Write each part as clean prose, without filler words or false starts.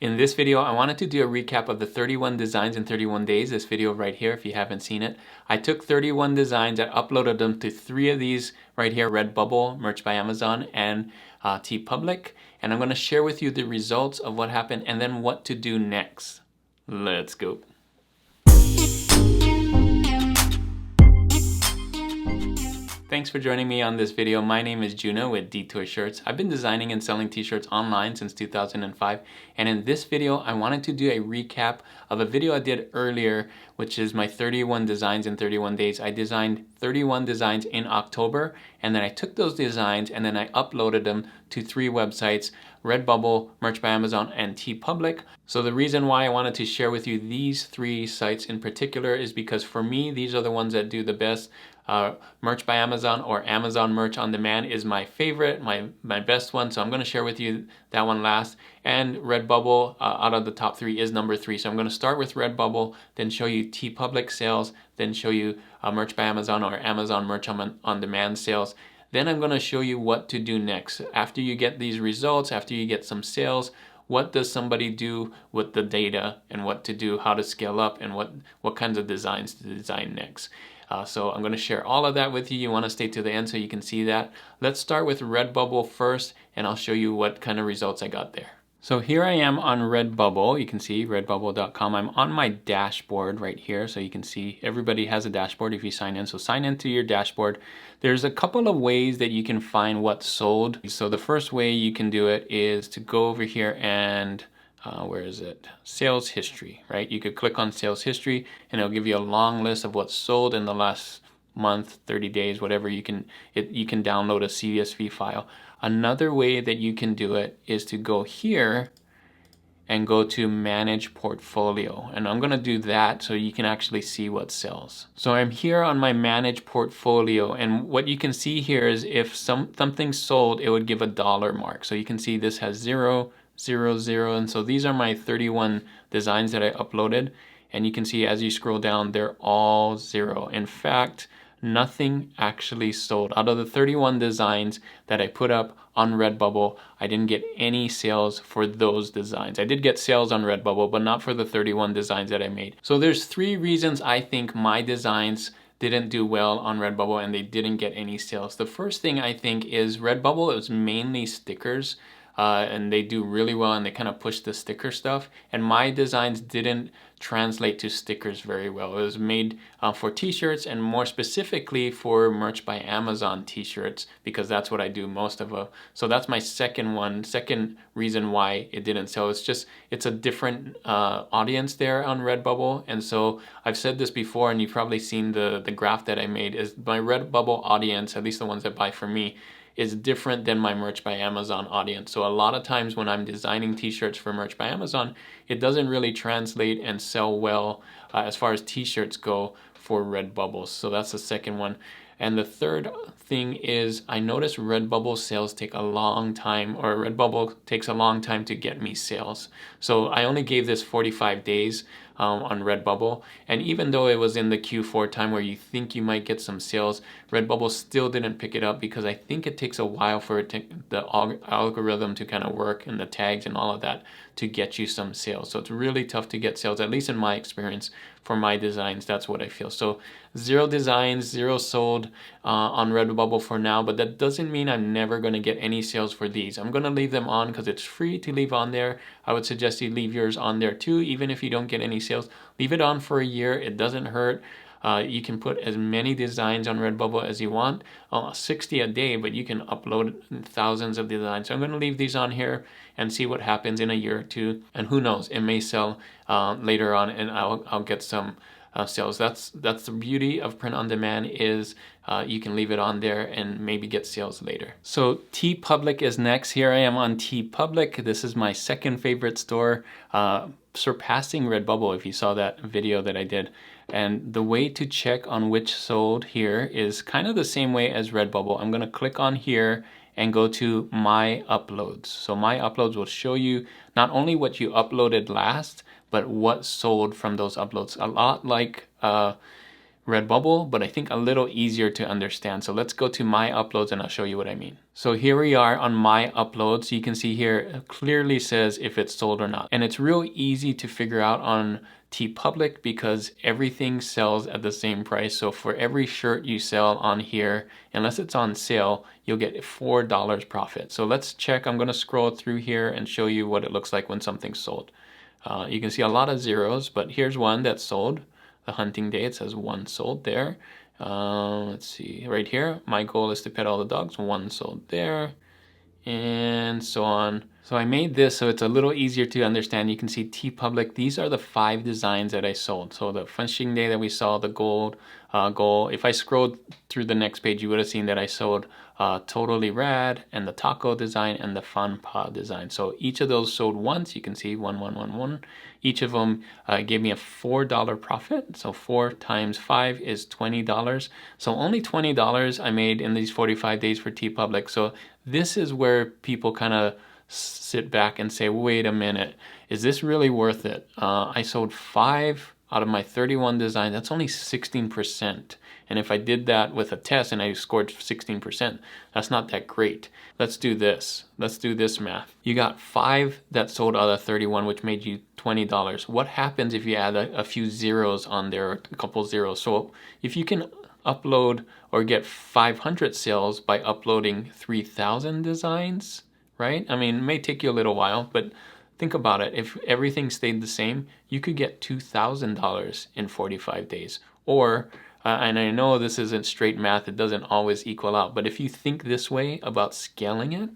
In this video, I wanted to do a recap of the 31 designs in 31 days, this video right here if you haven't seen it. I took 31 designs, I uploaded them to 3 of these right here, RedBubble, Merch by Amazon, and TeePublic, and I'm going to share with you the results of what happened and then what to do next. Let's go. Thanks for joining me on this video. My name is Juno with Detour Shirts. I've been designing and selling t-shirts online since 2005, and in this video I wanted to do a recap of a video I did earlier, which is my 31 designs in 31 days. I designed 31 designs in October, and then I took those designs and then I uploaded them to 3 websites, RedBubble, Merch by Amazon, and TeePublic. So the reason why I wanted to share with you these 3 sites in particular is because for me, these are the ones that do the best. Merch by Amazon or Amazon Merch on Demand is my favorite, my best one, so I'm going to share with you that one last. And RedBubble out of the top 3 is number 3, so I'm going to start with RedBubble, then show you TeePublic sales, then show you Merch by Amazon or Amazon Merch on Demand sales. Then I'm going to show you what to do next. After you get these results, after you get some sales, what does somebody do with the data and what to do, how to scale up, and what kinds of designs to design next. So I'm going to share all of that with you. You want to stay to the end so you can see that. Let's start with RedBubble first, and I'll show you what kind of results I got there. So here I am on RedBubble. You can see redbubble.com. I'm on my dashboard right here, so you can see everybody has a dashboard if you sign in. So sign into your dashboard. There's a couple of ways that you can find what's sold. So the first way you can do it is to go over here and where is it? Sales history, right? You could click on sales history and it'll give you a long list of what's sold in the last month, 30 days, whatever. You can download a CSV file. Another way that you can do it is to go here and go to manage portfolio, and I'm gonna do that so you can actually see what sells. So I'm here on my manage portfolio, and what you can see here is if something sold, it would give a dollar mark. So you can see this has 0, 0, 0, and so these are my 31 designs that I uploaded, and you can see as you scroll down, they're all 0. In fact, nothing actually sold. Out of the 31 designs that I put up on RedBubble, I didn't get any sales for those designs. I did get sales on RedBubble, but not for the 31 designs that I made. So there's 3 reasons I think my designs didn't do well on RedBubble and they didn't get any sales. The first thing I think is RedBubble is mainly stickers. And they do really well and they kind of push the sticker stuff, and my designs didn't translate to stickers very well. It was made for t-shirts, and more specifically for Merch by Amazon t-shirts, because that's what I do most of. So that's my second reason why it didn't sell. It's a different audience there on RedBubble, and so I've said this before, and you've probably seen the graph that I made, is my RedBubble audience, at least the ones that buy from me, is different than my Merch by Amazon audience. So a lot of times when I'm designing t-shirts for Merch by Amazon, it doesn't really translate and sell well as far as t-shirts go for RedBubble. So that's the second one. And the third thing is I noticed RedBubble sales take a long time, or RedBubble takes a long time to get me sales. So I only gave this 45 days on RedBubble, and even though it was in the Q4 time where you think you might get some sales, RedBubble still didn't pick it up because I think it takes a while for the algorithm to kind of work, and the tags and all of that, to get you some sales. So it's really tough to get sales, at least in my experience. For my designs, that's what I feel. So 0 designs, 0 sold on RedBubble for now, but that doesn't mean I'm never going to get any sales for these. I'm going to leave them on because it's free to leave on there. I would suggest you leave yours on there too, even if you don't get any sales. Leave it on for a year. It doesn't hurt. You can put as many designs on RedBubble as you want, 60 a day, but you can upload thousands of designs. So I'm going to leave these on here and see what happens in a year or 2, and who knows, it may sell later on, and I'll get some sales. That's the beauty of print on demand, is you can leave it on there and maybe get sales later. So TeePublic is next. Here I am on TeePublic. This is my second favorite store, surpassing RedBubble if you saw that video that I did. And the way to check on which sold here is kind of the same way as RedBubble. I'm going to click on here and go to My Uploads. So My Uploads will show you not only what you uploaded last, but what sold from those uploads. A lot like RedBubble, but I think a little easier to understand. So let's go to my uploads and I'll show you what I mean. So here we are on my uploads. You can see here it clearly says if it's sold or not. And it's real easy to figure out on TeePublic because everything sells at the same price. So for every shirt you sell on here, unless it's on sale, you'll get $4 profit. So let's check. I'm going to scroll through here and show you what it looks like when something's sold. You can see a lot of zeros, but here's one that's sold. The hunting day, it says 1 sold there. Let's see, right here, my goal is to pet all the dogs, 1 sold there, and so on. So I made this so it's a little easier to understand. You can see TeePublic, these are the 5 designs that I sold. So the fishing day that we saw, the gold goal. If I scrolled through the next page, you would have seen that I sold Totally Rad and the taco design and the fun pod design. So each of those sold once. You can see 1, 1, 1, 1. Each of them gave me a $4 profit. So 4 times 5 is $20. So only $20 I made in these 45 days for TeePublic. So this is where people kind of sit back and say, wait a minute, is this really worth it? I sold 5 out of my 31 designs. That's only 16%. And if I did that with a test and I scored 16%, that's not that great. Let's do this. Let's do this math. You got 5 that sold out of 31, which made you $20. What happens if you add a few zeros on there, a couple zeros? So if you can upload or get 500 sales by uploading 3,000 designs, right? I mean, it may take you a little while, but think about it. If everything stayed the same, you could get $2,000 in 45 days. Or, and I know this isn't straight math, it doesn't always equal out, but if you think this way about scaling it,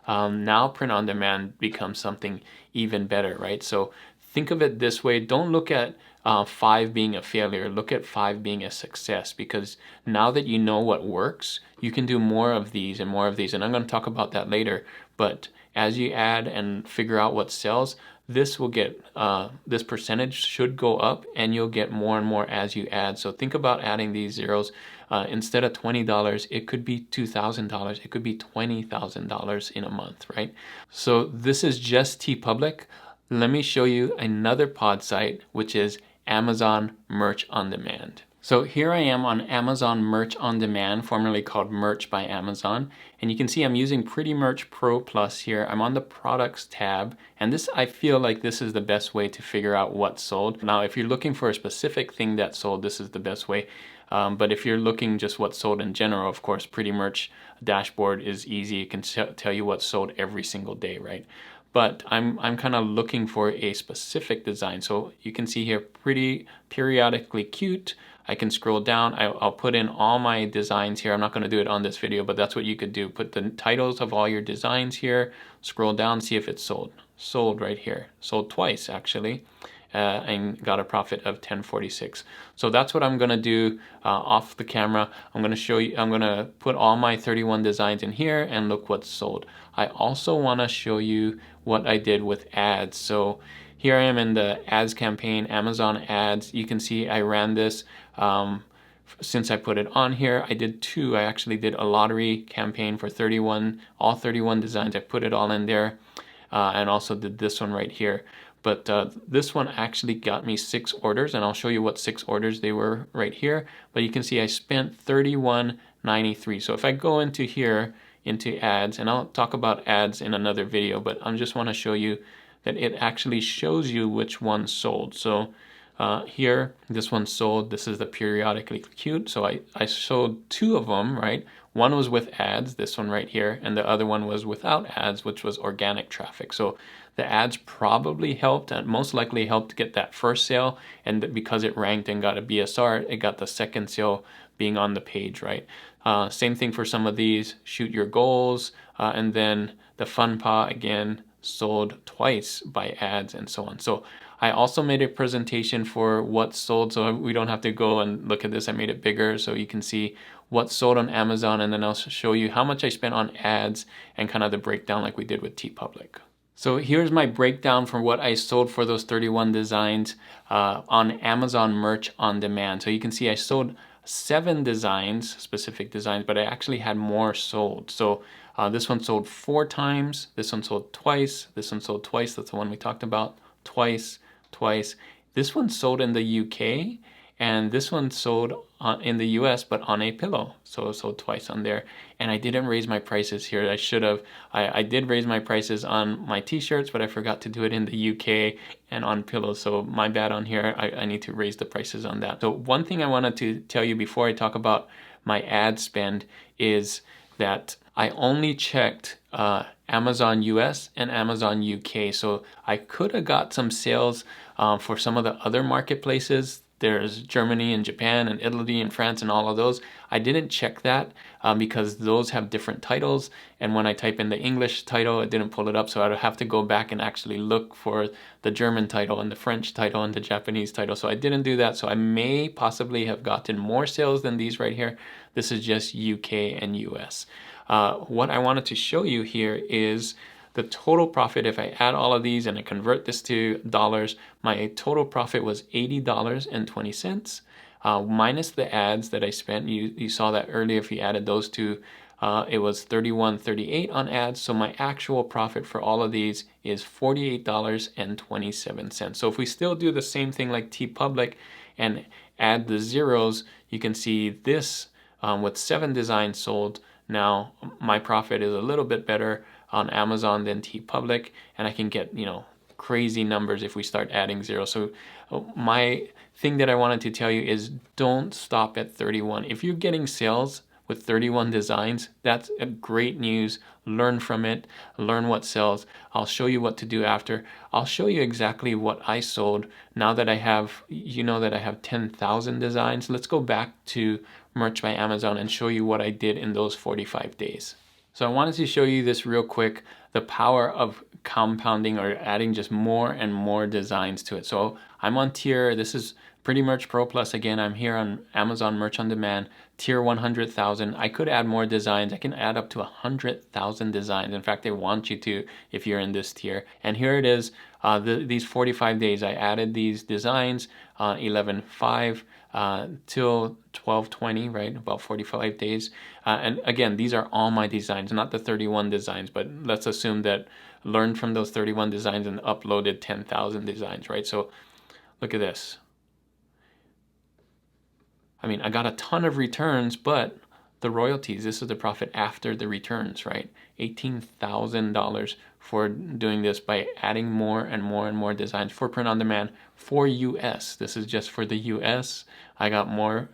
now print on demand becomes something even better, right? So think of it this way. Don't look at 5 being a failure. Look at 5 being a success, because now that you know what works, you can do more of these and more of these. And I'm going to talk about that later. But as you add and figure out what sells, this will get, this percentage should go up, and you'll get more and more as you add. So think about adding these zeros. Instead of $20, it could be $2,000. It could be $20,000 in a month, right? So this is just TeePublic. Let me show you another pod site, which is Amazon Merch on Demand. So here I am on Amazon Merch on Demand, formerly called Merch by Amazon. And you can see I'm using Pretty Merch Pro Plus here. I'm on the products tab. And this, I feel like this is the best way to figure out what's sold. Now, if you're looking for a specific thing that sold, this is the best way. But if you're looking just what's sold in general, of course, Pretty Merch dashboard is easy. It can tell you what's sold every single day, right? But I'm kind of looking for a specific design. So you can see here, pretty periodically cute. I can scroll down. I'll put in all my designs here. I'm not going to do it on this video, but that's what you could do. Put the titles of all your designs here. Scroll down, see if it's sold. Sold right here. Sold twice, actually. And got a profit of $10.46. So that's what I'm gonna do off the camera. I'm gonna show you, I'm gonna put all my 31 designs in here and look what's sold. I also wanna show you what I did with ads. So here I am in the ads campaign, Amazon ads. You can see I ran this since I put it on here. I did 2. I actually did a lottery campaign for 31, all 31 designs. I put it all in there and also did this one right here. But this one actually got me 6 orders, and I'll show you what 6 orders they were right here. But you can see I spent $31.93. So if I go into here, into ads, and I'll talk about ads in another video, but I just want to show you that it actually shows you which one sold. So here, this one sold. This is the periodically cute. So I sold 2 of them, right? One was with ads, this one right here, and the other one was without ads, which was organic traffic. So the ads probably helped, and most likely helped get that first sale, and because it ranked and got a BSR, it got the second sale being on the page, right? Same thing for some of these, shoot your goals, and then the fun paw again sold twice by ads and so on. So I also made a presentation for what sold, so we don't have to go and look at this. I made it bigger so you can see what sold on Amazon, and then I'll show you how much I spent on ads and kind of the breakdown like we did with TeePublic. So here's my breakdown for what I sold for those 31 designs on Amazon Merch on Demand. So you can see I sold 7 designs, specific designs, but I actually had more sold. So this one sold 4 times, this one sold twice, this one sold twice, that's the one we talked about, twice. This one sold in the UK, and this one sold in the US, but on a pillow. So it sold twice on there. And I didn't raise my prices here. I should have. I did raise my prices on my t-shirts, but I forgot to do it in the UK and on pillows. So my bad on here. I need to raise the prices on that. So one thing I wanted to tell you before I talk about my ad spend is that I only checked Amazon US and Amazon UK. So I could have got some sales for some of the other marketplaces. There's Germany and Japan and Italy and France and all of those. I didn't check that because those have different titles. And when I type in the English title, it didn't pull it up. So I'd have to go back and actually look for the German title and the French title and the Japanese title. So I didn't do that. So I may possibly have gotten more sales than these right here. This is just UK and US. What I wanted to show you here is the total profit. If I add all of these and I convert this to dollars, my total profit was $80.20 minus the ads that I spent. You saw that earlier. If you added those two, it was $31.38 on ads. So my actual profit for all of these is $48.27. So if we still do the same thing like TeePublic and add the zeros, you can see this with 7 designs sold. Now my profit is a little bit better on Amazon than TeePublic, and I can get, crazy numbers if we start adding zeros. So my thing that I wanted to tell you is don't stop at 31. If you're getting sales with 31 designs, that's a great news. Learn from it, learn what sells. I'll show you what to do after. I'll show you exactly what I sold now that I have, that I have 10,000 designs. Let's go back to Merch by Amazon and show you what I did in those 45 days. So I wanted to show you this real quick, the power of compounding or adding just more and more designs to it. So I'm on tier, this is Pretty Merch Pro Plus. Again, I'm here on Amazon Merch on Demand, tier 100,000. I could add more designs. I can add up to 100,000 designs. In fact, they want you to if you're in this tier. And here it is, these 45 days. I added these designs on 11/5 till 12/20, right? About 45 days. And again, these are all my designs, not the 31 designs, but let's assume that learned from those 31 designs and uploaded 10,000 designs, right? So look at this. I mean, I got a ton of returns, but the royalties, this is the profit after the returns, right? $18,000 for doing this by adding more and more and more designs for print on demand for US. This is just for the US. I got more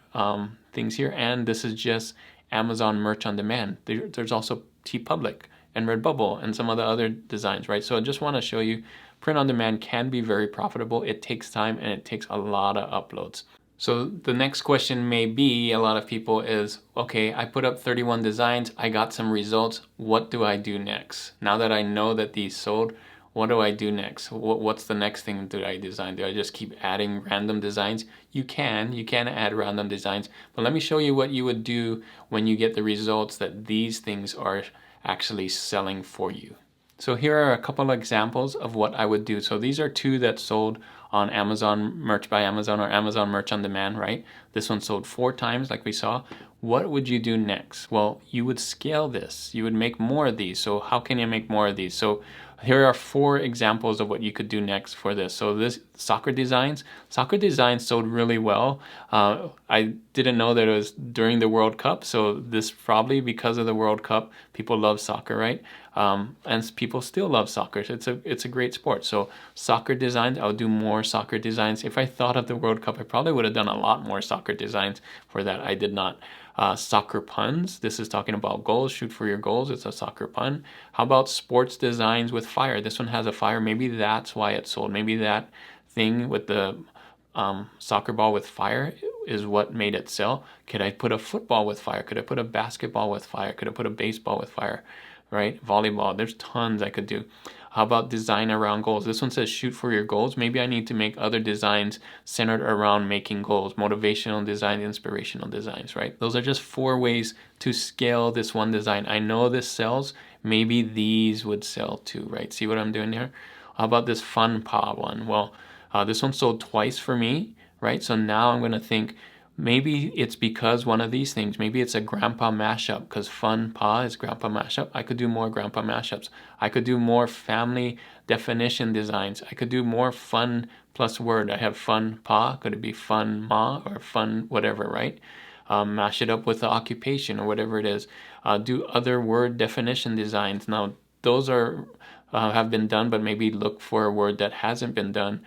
things here, and this is just Amazon Merch on Demand. There's also TeePublic and RedBubble and some of the other designs, right? So I just want to show you print on demand can be very profitable. It takes time and it takes a lot of uploads. So the next question may be, a lot of people is, okay, I put up 31 designs, I got some results, what do I do next? Now that I know that these sold, what do I do next? What's the next thing that I design? Do I just keep adding random designs? You can add random designs, but let me show you what you would do when you get the results that these things are actually selling for you. So here are a couple of examples of what I would do. So these are 2 that sold on Amazon Merch by Amazon or Amazon Merch on Demand, right? This one sold 4 times like we saw. What would you do next? Well, you would scale this. You would make more of these. So how can you make more of these? So here are 4 examples of what you could do next for this. So this soccer designs sold really well. I didn't know that it was during the World Cup. So this probably because of the World Cup, people love soccer, right? And people still love soccer. It's a great sport. So soccer designs, I'll do more soccer designs. If I thought of the World Cup, I probably would have done a lot more soccer designs for that. I did not. Soccer puns, this is talking about goals, shoot for your goals, it's a soccer pun. How about sports designs with fire? This one has a fire, maybe that's why it sold. Maybe that thing with the soccer ball with fire is what made it sell. Could I put a football with fire? Could I put a basketball with fire? Could I put a baseball with fire? Right? Volleyball, there's tons I could do. How about design around goals? This one says shoot for your goals. Maybe I need to make other designs centered around making goals, motivational design, inspirational designs, right? Those are just 4 ways to scale this one design. I know this sells. Maybe these would sell too, right? See what I'm doing here? How about this fun paw one? Well, this one sold twice for me, right? So now I'm going to think Maybe it's because one of these things. Maybe it's a grandpa mashup, because fun pa is grandpa mashup. I could do more grandpa mashups. I could do more family definition designs. I could do more fun plus word. I have fun pa. Could it be fun ma or fun whatever, right? Mash it up with the occupation or whatever it is. Do other word definition designs. Now, those are have been done, but maybe look for a word that hasn't been done.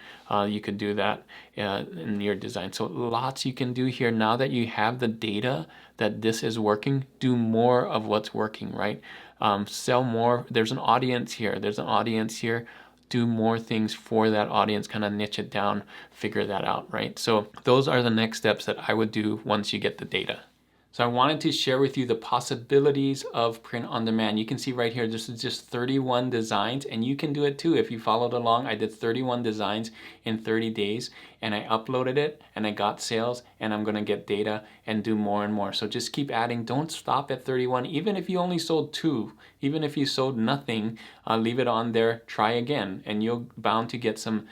You could do that in your design. So lots you can do here. Now that you have the data that this is working, do more of what's working, right? Sell more. There's an audience here. There's an audience here. Do more things for that audience, kind of niche it down, figure that out, right? So those are the next steps that I would do once you get the data. So I wanted to share with you the possibilities of print on demand. You can see right here, this is just 31 designs, and you can do it too. If you followed along, I did 31 designs in 30 days, and I uploaded it, and I got sales, and I'm gonna get data and do more and more. So just keep adding, don't stop at 31. Even if you only sold 2, even if you sold nothing, leave it on there, try again, and you're bound to get some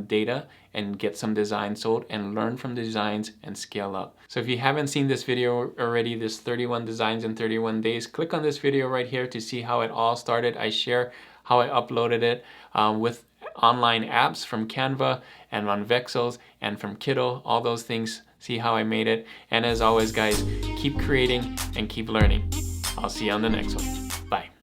data and get some designs sold and learn from the designs and scale up. So if you haven't seen this video already, this 31 designs in 31 days, click on this video right here to see how it all started. I share how I uploaded it with online apps from Canva and on Vexels and from Kiddo, all those things. See how I made it. And as always, guys, keep creating and keep learning. I'll see you on the next one. Bye.